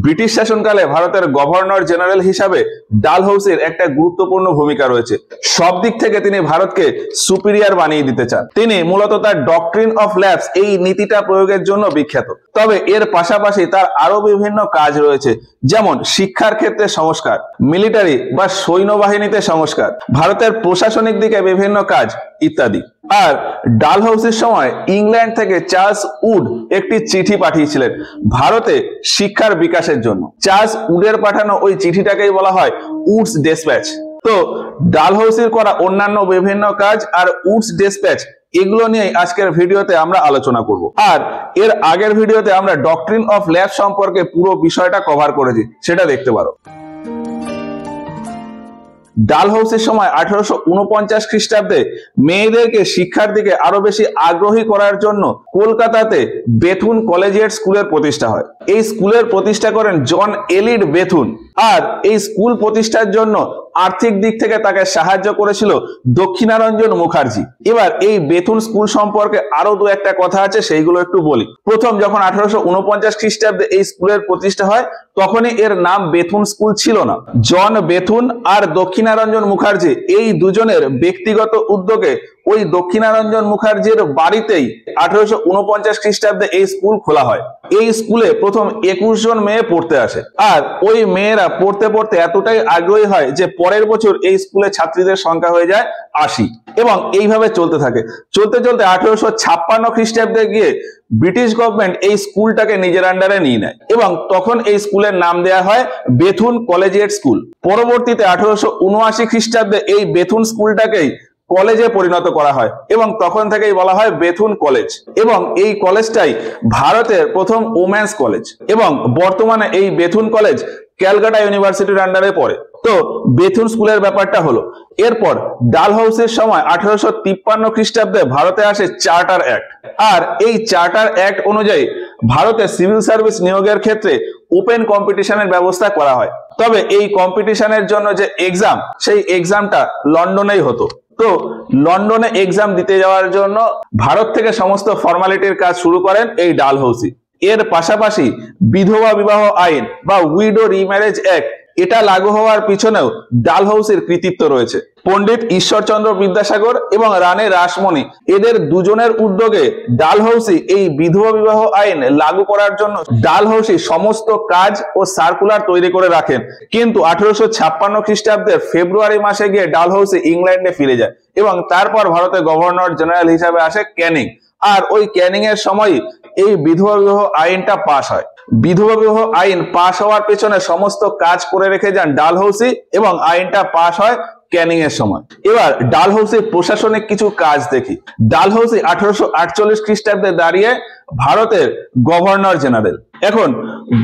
British শাসনকালে ভারতের governor general হিসাবে ডালহৌসির একটা গুরুত্বপূর্ণ ভূমিকা রয়েছে। সব দিক থেকে তিনি ভারতকে সুপিরিয়র বানিয়ে দিতে চান। তিনি মূলত তার ডক্ট্রিন অফ ল্যাবস এই নীতিটা প্রয়োগের জন্য বিখ্যাত। তবে এর পাশাপাশি তার আরো বিভিন্ন কাজ রয়েছে, যেমন শিক্ষার ক্ষেত্রে সংস্কার, মিলিটারি বা সৈন্যবাহিনীতে সংস্কার, ভারতের প্রশাসনিক দিকে বিভিন্ন কাজ ইত্যাদি। আর ডালহৌসির সময় ইংল্যান্ড থেকে চার্লস উড একটি চিঠি পাঠিয়েছিলেন ভারতে শিক্ষার বিকাশের জন্য। চার্লস উডের পাঠানো ওই চিঠিটাকেই বলা হয় উডস ডেসপ্যাচ। তো ডালহৌসির করা অন্যান্য বিভিন্ন কাজ আর উডস ডেসপ্যাচ এগুলো নিয়ে আজকের ভিডিওতে আমরা আলোচনা করব। আর এর আগের ভিডিওতে আমরা ডক্ট্রিন অফ ল্যাব সম্পর্কে পুরো বিষয়টা কভার করেছি, সেটা দেখতে পারো। ডালহৌসির সময় 1849 খ্রিস্টাব্দে মেয়েদেরকে শিক্ষার দিকে আরো বেশি আগ্রহী করার জন্য কলকাতাতে বেথুন কলেজিয়েট স্কুলের প্রতিষ্ঠা হয়। এই স্কুলের প্রতিষ্ঠা করেন জন এলিড বেথুন। আর এই স্কুল প্রতিষ্ঠার জন্য আর্থিক দিক থেকে তাকে সাহায্য করেছিল দক্ষিণারঞ্জন মুখার্জি। এবার এই বেথুন স্কুল সম্পর্কে আরো দু একটা কথা আছে, সেইগুলো একটু বলি। প্রথম যখন 1849 খ্রিস্টাব্দে এই স্কুলের প্রতিষ্ঠা হয় তখনই এর নাম বেথুন স্কুল ছিল না। জন বেথুন আর দক্ষিণারঞ্জন মুখার্জি এই দুজনের ব্যক্তিগত উদ্যোগে ওই দক্ষিণারঞ্জন মুখার্জির বাড়িতেই 1849 খ্রিস্টাব্দে এই স্কুল খোলা হয়। এই স্কুলে প্রথম 21 জন মেয়ে পড়তে আসে। আর ওই মেয়েরা পড়তে পড়তে এতটাই আগ্রহী হয় যে পরের বছর এই স্কুলে ছাত্রীদের সংখ্যা হয়ে যায় 80 এবং এইভাবে চলতে থাকে। চলতে চলতে 1856 খ্রিস্টাব্দে গিয়ে ব্রিটিশ গভর্নমেন্ট এই স্কুলটাকে নিজের আন্ডারে নিয়ে নেয় এবং তখন এই স্কুলের নাম দেওয়া হয় বেথুন কলেজিয়েট স্কুল। পরবর্তীতে 1879 খ্রিস্টাব্দে এই বেথুন স্কুলটাকেই কলেজে পরিণত করা হয় এবং তখন থেকেই বলা হয় বেথুন কলেজ। এবং এই কলেজটাই ভারতের প্রথম ওমেন্স কলেজ এবং বর্তমানে এই বেথুন কলেজ ক্যালকাটা ইউনিভার্সিটির আন্ডারে পড়ে। তো বেথুন স্কুলের ব্যাপারটা হলো। এরপর ডালহৌসির সময় 1853 খ্রিস্টাব্দে ভারতে আসে চার্টার অ্যাক্ট। আর এই চার্টার অ্যাক্ট অনুযায়ী ভারতে সিভিল সার্ভিস নিয়োগের ক্ষেত্রে ওপেন কম্পিটিশনের ব্যবস্থা করা হয়। তবে এই কম্পিটিশনের জন্য যে এক্সাম, সেই এক্সামটা লন্ডনেই হতো। তো লন্ডনে এক্সাম দিতে যাওয়ার জন্য ভারত থেকে সমস্ত ফর্মালিটির কাজ শুরু করেন এই ডালহৌসি। এর পাশাপাশি বিধবা বিবাহ আইন বা উইডো রিম্যারেজ অ্যাক্ট এটা লাগু হওয়ার পিছনেও ডালহৌসির কৃতিত্ব রয়েছে। পণ্ডিত ঈশ্বরচন্দ্র বিদ্যাসাগর এবং রানী রাসমণি এদের দুজনের উদ্যোগে ডালহৌসি এই বিধবা বিবাহ আইন লাগু করার জন্য ডালহৌসি সমস্ত কাজ ও সার্কুলার তৈরি করে রাখেন। কিন্তু 1856 খ্রিস্টাব্দের ফেব্রুয়ারি মাসে গিয়ে ডালহৌসি ইংল্যান্ডে ফিরে যায় এবং তারপর ভারতের গভর্নর জেনারেল হিসাবে আসে ক্যানিং। আর ওই ক্যানিং এর সময় এই বিধবা বিবাহ আইনটা পাশ হয়। বিধবা বিবাহ আইন পাশ হওয়ার পেছনে সমস্ত কাজ করে রেখে যান ডালহৌসি এবং আইনটা পাশ হয় ক্যানিং এর সময়। এবার ডালহৌসির প্রশাসনিক কিছু কাজ দেখি। ডালহৌসি 1848 খ্রিস্টাব্দে দাঁড়িয়ে ভারতের গভর্নর জেনারেল। এখন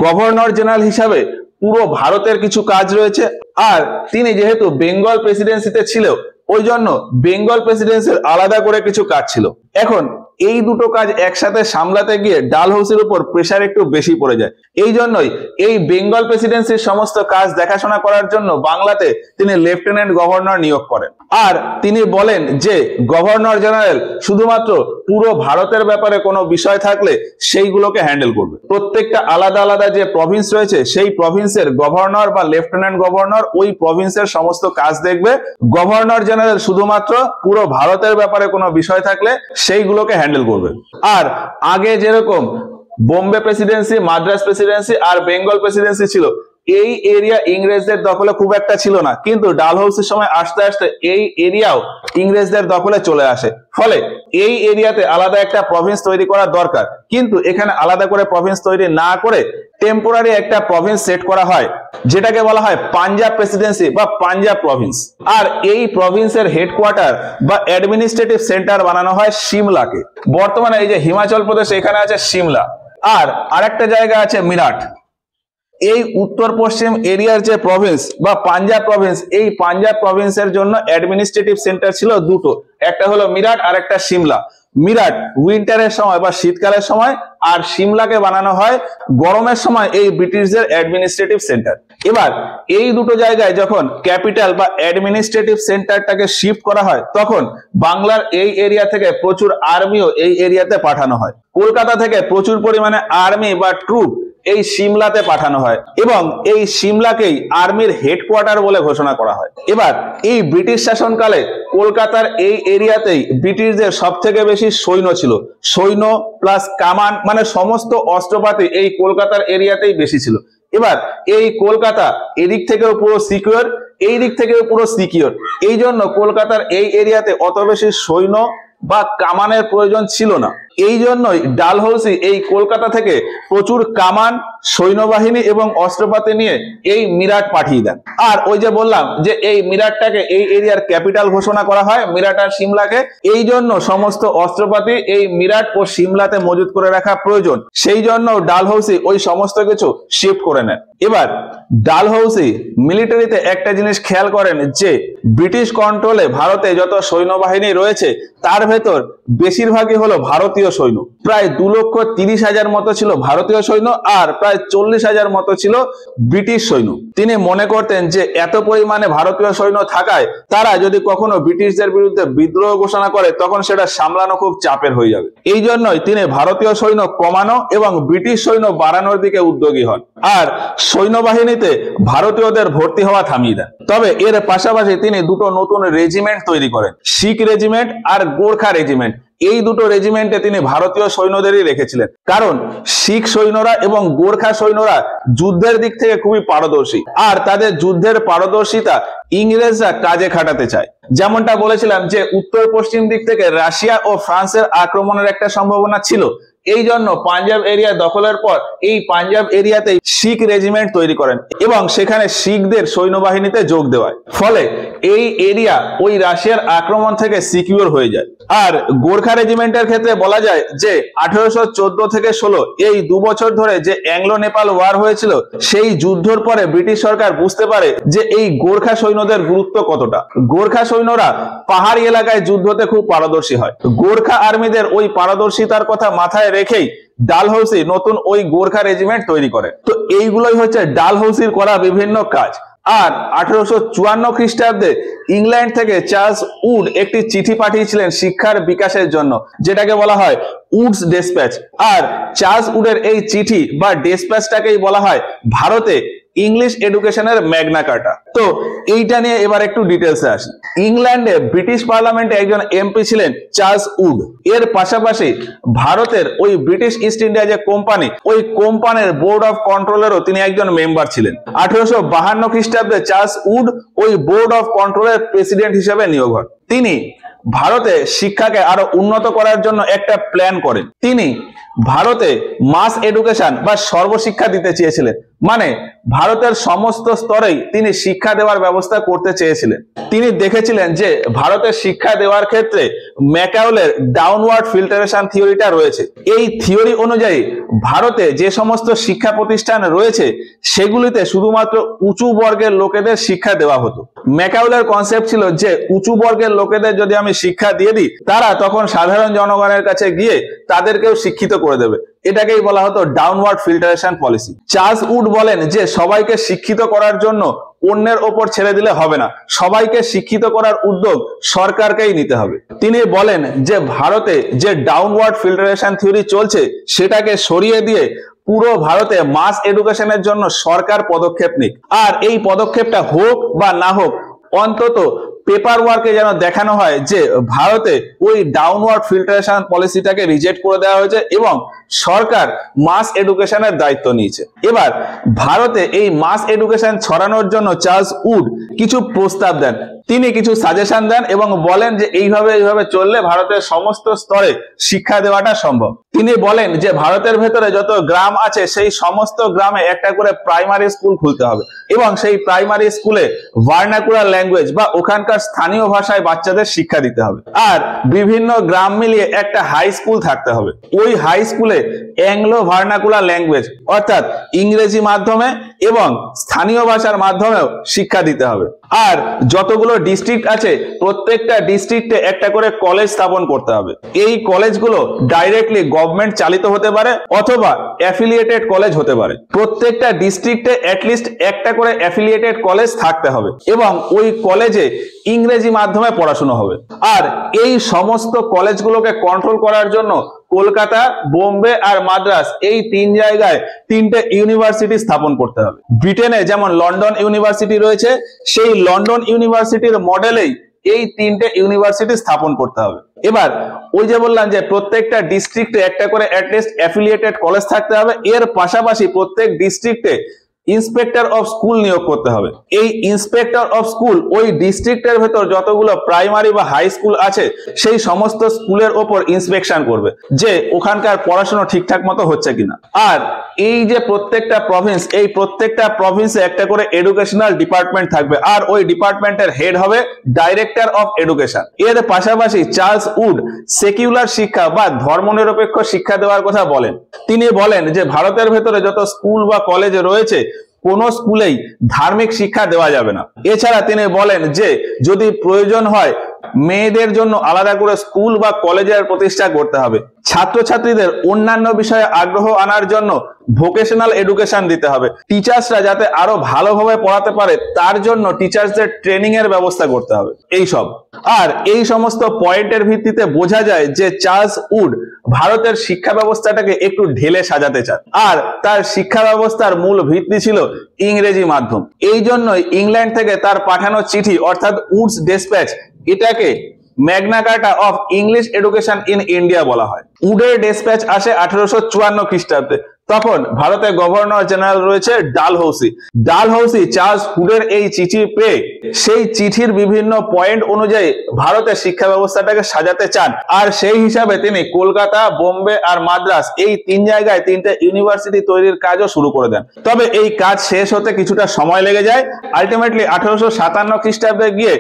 গভর্নর জেনারেল হিসাবে পুরো ভারতের কিছু কাজ রয়েছে। আর তিনি যেহেতু বেঙ্গল প্রেসিডেন্সিতে ছিল ওই জন্য বেঙ্গল প্রেসিডেন্সির আলাদা করে কিছু কাজ ছিল। এখন এই দুটো কাজ একসাথে সামলাতে গিয়ে ডালহৌসির উপর প্রেসার একটু বেশি পড়ে যায়। এই জন্যই এই বেঙ্গল প্রেসিডেন্সির সমস্ত কাজ দেখাশোনা করার জন্য বাংলাতে তিনি লেফটেন্যান্ট গভর্নর নিয়োগ করেন। আর তিনি বলেন যে গভর্নর জেনারেল শুধুমাত্র পুরো ভারতের ব্যাপারে কোনো বিষয় থাকলে সেইগুলোকে হ্যান্ডেল করবে। প্রত্যেকটা আলাদা আলাদা যে প্রভিন্স রয়েছে সেই প্রভিন্সের গভর্নর বা লেফটেন্যান্ট গভর্নর ওই প্রভিন্সের সমস্ত কাজ দেখবে। গভর্নর জেনারেল শুধুমাত্র পুরো ভারতের ব্যাপারে কোনো বিষয় থাকলে সেইগুলোকে হ্যান্ডেল করবে। আর আগে যেরকম বোম্বে প্রেসিডেন্সি, মাদ্রাস প্রেসিডেন্সি আর বেঙ্গল প্রেসিডেন্সি ছিল, এই এরিয়া ইংরেজদের দখলে খুব একটা ছিল না, কিন্তু ডালহৌসির সময় আস্তে আস্তে এই এরিয়াও ইংরেজদের দখলে চলে আসে। ফলে এই এরিয়াতে আলাদা একটা প্রভিন্স তৈরি করা দরকার, কিন্তু এখানে আলাদা করে প্রভিন্স তৈরি না করে টেম্পোরারি একটা প্রভিন্স সেট করা হয় যেটাকে বলা হয় পাঞ্জাব প্রেসিডেন্সি বা পাঞ্জাব প্রভিন্স। আর এই প্রভিন্সের হেডকোয়ার্টার বা অ্যাডমিনিস্ট্রেটিভ সেন্টার বানানো হয় সিমলাকে। বর্তমানে এই যে হিমাচল প্রদেশ এখানে আছে সিমলা, আর আরেকটা জায়গা আছে মিরাট। এই উত্তর পশ্চিম এরিয়ার যে প্রভিন্স বা পাঞ্জাব প্রভিন্স, এই পাঞ্জাব প্রভিন্সের জন্য অ্যাডমিনিস্ট্রেটিভ সেন্টার ছিল দুটো, একটা হলো মিরাট আর একটা সিমলা। মিরাট উইন্টারের সময় বা শীতকালের সময়, আর সিমলাকে বানানো হয় গরমের সময় এই ব্রিটিশদের অ্যাডমিনিস্ট্রেটিভ সেন্টার। এবার এই দুটো জায়গায় যখন ক্যাপিটাল বা অ্যাডমিনিস্ট্রেটিভ সেন্টারটাকে শিফট করা হয় তখন বাংলার এই এরিয়া থেকে প্রচুর আর্মিও এই এরিয়াতে পাঠানো হয়। কলকাতা থেকে প্রচুর পরিমাণে আর্মি বা ট্রুপ এই সিমলাতে পাঠানো হয় এবং এই সিমলাকেই আর্মির হেডকোয়ার্টার বলে ঘোষণা করা হয়। এবার এই ব্রিটিশ শাসনকালে কলকাতার এই এরিয়াতেই ব্রিটিশদের সব থেকে বেশি সৈন্য ছিল। সৈন্য প্লাস কামান মানে সমস্ত অস্ত্রপাতি এই কলকাতার এরিয়াতেই বেশি ছিল। এবার এই কলকাতা এদিক থেকেও পুরো সিকিউর, এই দিক থেকেও পুরো সিকিউর, এই জন্য কলকাতার এই এরিয়াতে অত বেশি সৈন্য বা কামানের প্রয়োজন ছিল না। এই জন্যই ডালহৌসি এই কলকাতা থেকে প্রচুর কামান, সৈন্যবাহিনী এবং অস্ত্রপাতি নিয়ে এই মিরাট পাঠিয়ে দেন। আর ওই যে বললাম যে এই মিরাটটাকে এই এরিয়ার ক্যাপিটাল ঘোষণা করা হয়, মিরাট আর সিমলাকে, এই জন্য সমস্ত অস্ত্রপাতি এই মিরাট ও সিমলাতে মজুত করে রাখা প্রয়োজন। সেই জন্য ডালহৌসি ওই সমস্ত কিছু শিফট করে নেন। এবার ডালহৌসি মিলিটারিতে একটা জিনিস খেয়াল করেন যে ব্রিটিশ কন্ট্রোলে ভারতে যত সৈন্যবাহিনী রয়েছে তার ভেতর বেশিরভাগই হলো ভারতীয় সৈন্য। প্রায় 2,30,000 মতো ছিল ভারতীয় সৈন্য আর প্রায় 40,000 মতো ছিল ব্রিটিশ সৈন্য। তিনি মনে করতেন যে এত পরিমাণে ভারতীয় সৈন্য থাকায় তারা যদি কখনো ব্রিটিশদের বিরুদ্ধে বিদ্রোহ ঘোষণা করে তখন সেটা সামলানো খুব চাপের হয়ে যাবে। এই জন্যই তিনি ভারতীয় সৈন্য কমানো এবং ব্রিটিশ সৈন্য বাড়ানোর দিকে উদ্যোগী হন আর সৈন্যবাহিনীতে ভারতীয়দের ভর্তি হওয়া থামিয়ে দেন। তবে এর পাশাপাশি তিনি দুটো নতুন রেজিমেন্ট তৈরি করেন, শিখ রেজিমেন্ট আর গোর্খা রেজিমেন্ট। এই দুটো রেজিমেন্টে তিনি ভারতীয় সৈন্যদেরই রেখেছিলেন, কারণ শিখ সৈন্যরা এবং গোর্খা সৈন্যরা যুদ্ধের দিক থেকে খুবই পারদর্শী আর তাদের যুদ্ধের পারদর্শিতা ইংরেজরা কাজে খাটাতে চায়। যেমনটা বলেছিলাম যে উত্তর পশ্চিম দিক থেকে রাশিয়া ও ফ্রান্সের আক্রমণের একটা সম্ভাবনা ছিল। এই জন্য পাঞ্জাব এরিয়া দখলের পর এই পাঞ্জাব এরিয়াতে শিখ রেজিমেন্ট তৈরি করেন এবং সেখানে শিখদের সৈন্যবাহিনীতে যোগ দেওয়ায় ফলে এই এরিয়া ওই রাশিয়ার আক্রমণ থেকে সিকিউর হয়ে যায়। আর গোর্খা রেজিমেন্টের ক্ষেত্রে বলা যায় যে 1814 থেকে 16 এই 2 বছর ধরে যে অ্যাংলো নেপাল ওয়ার হয়েছিল সেই যুদ্ধের পরে ব্রিটিশ সরকার বুঝতে পারে যে এই গোর্খা সৈন্যদের গুরুত্ব কতটা। গোর্খা সৈন্যরা পাহাড়ি এলাকায় যুদ্ধতে খুব পারদর্শী হয়। গোর্খা আর্মিদের ওই পারদর্শিতার কথা মাথায় রেখেই ডালহৌসি নতুন ওই গোর্খা রেজিমেন্ট তৈরি করে। তো এইগুলোই হচ্ছে ডালহৌসির করা বিভিন্ন কাজ। আর 1854 খ্রিস্টাব্দে ইংল্যান্ড থেকে চার্লস উড একটি চিঠি পাঠিয়েছিলেন শিক্ষার বিকাশের জন্য, যেটাকে বলা হয় উডস ডেসপ্যাচ। আর চার্লস উডের এই চিঠি বা ডেসপ্যাচটাকেই বলা হয় ভারতে ইংলিশ এডুকেশনের ম্যাগনা কার্টা। তো এইটা নিয়ে এবার একটু ডিটেলসে আসি। ইংল্যান্ডে ব্রিটিশ পার্লামেন্টে একজন এমপি ছিলেন চার্লস উড। এর পাশাপাশি ভারতের ওই ব্রিটিশ ইস্ট ইন্ডিয়া যে কোম্পানি, ওই কোম্পানির বোর্ড অফ কন্ট্রোলেরও তিনি একজন মেম্বার ছিলেন। 1852 খ্রিস্টাব্দে চার্লস উড ওই বোর্ড অফ কন্ট্রোলের প্রেসিডেন্ট হিসেবে নিয়োগ হন। তিনি ভারতে শিক্ষাকে আরো উন্নত করার জন্য একটা প্ল্যান করেন। তিনি ভারতে মাস এডুকেশন বা সর্বশিক্ষা দিতে চেয়েছিলেন, মানে ভারতের সমস্ত স্তরেই তিনি শিক্ষা দেওয়ার ব্যবস্থা করতে চেয়েছিলেন। তিনি দেখেছিলেন যে ভারতের শিক্ষা দেওয়ার ক্ষেত্রে ম্যাকাউলের ডাউনওয়ার্ড ফিল্টারেশন থিওরিটা রয়েছে। এই থিওরি অনুযায়ী ভারতে যে সমস্ত শিক্ষা প্রতিষ্ঠান রয়েছে সেগুলিতে শুধুমাত্র উঁচু বর্গের লোকেদের শিক্ষা দেওয়া হতো। ম্যাকাউলের কনসেপ্ট ছিল যে উঁচু বর্গের লোকেদের যদি আমি শিক্ষা দিয়ে দিই তারা তখন সাধারণ জনগণের কাছে গিয়ে তাদেরকেও শিক্ষিত করে দেবে। এটাকেই বলা হতো downward filtration policy. Charles would বলেন যে সবাইকে শিক্ষিত করার জন্য অন্যের ওপর ছেড়ে দিলে হবে না, সবাইকে শিক্ষিত করার উদ্যোগ সরকারকেই নিতে হবে। তিনি বলেন যে ভারতে যে ডাউনওয়ার্ড ফিল্টারেশন থিওরি চলছে সেটাকে সরিয়ে দিয়ে পুরো ভারতে মাস এডুকেশনের জন্য সরকার পদক্ষেপ নিক। আর এই পদক্ষেপটা হোক বা না হোক অন্তত পেপার ওয়ার্কে যেন দেখানো হয় যে ভারতে ওই ডাউনওয়ার্ড ফিল্টারেশন পলিসিটাকে রিজেক্ট করে দেওয়া হয়েছে এবং সরকার মাস এডুকেশনের দায়িত্ব নিয়েছে। এবার ভারতে এই মাস এডুকেশন ছড়ানোর জন্য চার্লস উড কিছু প্রস্তাব দেন, তিনি কিছু সাজেশন দেন এবং বলেন যে এইভাবে চললে ভারতের সমস্ত স্তরে শিক্ষা দেওয়াটা সম্ভব। তিনি বলেন যে ভারতের ভেতরে যত গ্রাম আছে সেই সমস্ত গ্রামে একটা করে প্রাইমারি স্কুল খুলতে হবে এবং সেই প্রাইমারি স্কুলে ভার্নাকুলার ল্যাঙ্গুয়েজ বা ওখানকার স্থানীয় ভাষায় বাচ্চাদের শিক্ষা দিতে হবে। আর বিভিন্ন গ্রাম মিলিয়ে একটা হাই স্কুল থাকতে হবে। ওই হাই স্কুলে অ্যাংলো ভার্নাকুলার ল্যাঙ্গুয়েজ অর্থাৎ ইংরেজি মাধ্যমে এবং স্থানীয় ভাষার মাধ্যমেও শিক্ষা দিতে হবে। আর যতগুলো ডিস্ট্রিক্ট আছে প্রত্যেকটা ডিস্ট্রিক্টে একটা করে কলেজ স্থাপন করতে হবে। এই কলেজগুলো ডাইরেক্টলি গভর্নমেন্ট চালিত হতে পারে অথবা অ্যাফিলিয়েটেড কলেজ হতে পারে। প্রত্যেকটা ডিস্ট্রিক্টে অ্যাটলিস্ট একটা করে অ্যাফিলিয়েটেড কলেজ থাকতে হবে এবং ওই কলেজে ইংরেজি মাধ্যমে পড়াশোনা হবে। আর এই সমস্ত কলেজগুলোকে কন্ট্রোল করার জন্য কলকাতা, বোম্বে আর মাদ্রাস এই তিন জায়গায় তিনটে ইউনিভার্সিটি স্থাপন করতে হবে। ব্রিটেনে যেমন লন্ডন ইউনিভার্সিটি রয়েছে, সেই লন্ডন ইউনিভার্সিটির মডেলেই এই তিনটে ইউনিভার্সিটি স্থাপন করতে হবে। এবার ওই যে বললাম যে প্রত্যেকটা ডিস্ট্রিক্টে একটা করে অ্যাটলিস্ট অ্যাফিলিয়েটেড কলেজ থাকতে হবে, এর পাশাপাশি প্রত্যেক ডিস্ট্রিক্টে ইন্সপেক্টর অফ স্কুল নিয়োগ করতে হবে। এই ইন্সপেক্টর অফ স্কুল ওই ডিস্ট্রিক্টের ভেতর যতগুলো প্রাইমারি বা হাই স্কুল আছে সেই সমস্ত স্কুলের ওপর ইন্সপেকশন করবে যে ওখানকার পড়াশোনা ঠিকঠাক মতো হচ্ছে কিনা। আর এই যে প্রত্যেকটা প্রভিন্স, এই প্রত্যেকটা প্রভিন্সে একটা করে এডুকেশনাল ডিপার্টমেন্ট থাকবে, আর ওই ডিপার্টমেন্টের হেড হবে ডাইরেক্টর অফ এডুকেশন। এর পাশাপাশি চার্লস উড সেকুলার শিক্ষা বা ধর্মনিরপেক্ষ শিক্ষা দেওয়ার কথা বলেন। তিনি বলেন যে ভারতের ভেতরে যত স্কুল বা কলেজ রয়েছে কোন স্কুলেই ধার্মিক শিক্ষা দেওয়া যাবে না। এছাড়া তিনি বলেন যে যদি প্রয়োজন হয় মেয়েদের জন্য আলাদা করে স্কুল বা কলেজের প্রতিষ্ঠা করতে হবে। ছাত্রছাত্রীদের অন্যান্য বিষয়ে আগ্রহ আনার জন্য ভোকেশনাল এডুকেশন দিতে হবে। টিচার্সরা যাতে আরো ভালোভাবে পড়াতে পারে তার জন্য টিচার্সদের ট্রেনিং এর ব্যবস্থা করতে হবে। এই সব আর এই সমস্ত পয়েন্টের ভিত্তিতে বোঝা যায় যে চার্লস উড ভারতের শিক্ষা ব্যবস্থাটাকে একটু ঢেলে সাজাতে চান, আর তার শিক্ষা ব্যবস্থার মূল ভিত্তি ছিল ইংরেজি মাধ্যম। এই জন্যই ইংল্যান্ড থেকে তার পাঠানো চিঠি অর্থাৎ উডস ডেসপ্যাচ, এটাকে Magna কার্টা of English education in India বলা হয়। উডের ডেসপ্যাচ আসে 1854 খ্রিস্টাব্দে। তখন ভারতের গভর্নর জেনারেল রয়েছে ডালহৌসি। ডালহৌসি চার্লস উডের এই চিঠি পেয়ে সেই চিঠির বিভিন্ন পয়েন্ট অনুযায়ী ভারতের শিক্ষা ব্যবস্থাটাকে সাজাতে চান, আর সেই হিসাবে তিনি কলকাতা, বোম্বে আর মাদ্রাস এই তিন জায়গায় তিনটে ইউনিভার্সিটি তৈরির কাজও শুরু করে দেন। তবে এই কাজ শেষ হতে কিছুটা সময় লেগে যায়। আলটিমেটলি 1857 খ্রিস্টাব্দে গিয়ে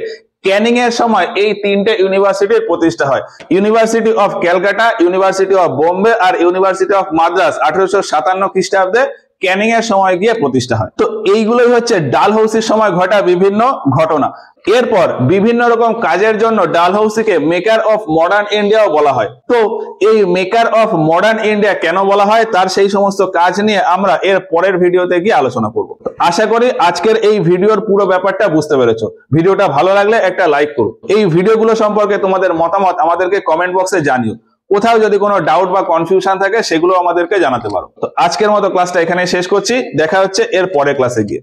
ক্যানিং এর সময় এই তিনটে ইউনিভার্সিটির প্রতিষ্ঠা হয়। University of Calcutta, university of Bombay আর ইউনিভার্সিটি অফ মাদ্রাস 1857 খ্রিস্টাব্দে ক্যানিং এর সময় গিয়ে প্রতিষ্ঠা হয়। তো এইগুলোই হচ্ছে ডালহৌসির সময় ঘটা বিভিন্ন ঘটনা। এরপর বিভিন্ন রকম কাজের জন্য ডালহৌসিকে মেকার অফ মডার্ন ইন্ডিয়াও বলা হয়। তো এই মেকার অফ মডার্ন ইন্ডিয়া কেন বলা হয় তার সেই সমস্ত কাজ নিয়ে আমরা এর পরের ভিডিওতে গিয়ে আলোচনা করব। আশা করি আজকের এই ভিডিওর পুরো ব্যাপারটা বুঝতে পেরেছো। ভিডিওটা ভালো লাগলে একটা লাইক করো। এই ভিডিওগুলো সম্পর্কে তোমাদের মতামত আমাদেরকে কমেন্ট বক্সে জানিও। কোথাও যদি কোনো ডাউট বা কনফিউশন থাকে সেগুলো আমাদেরকে জানাতে পারো। তো আজকের মতো ক্লাসটা এখানে শেষ করছি, দেখা হচ্ছে এর পরের ক্লাসে গিয়ে।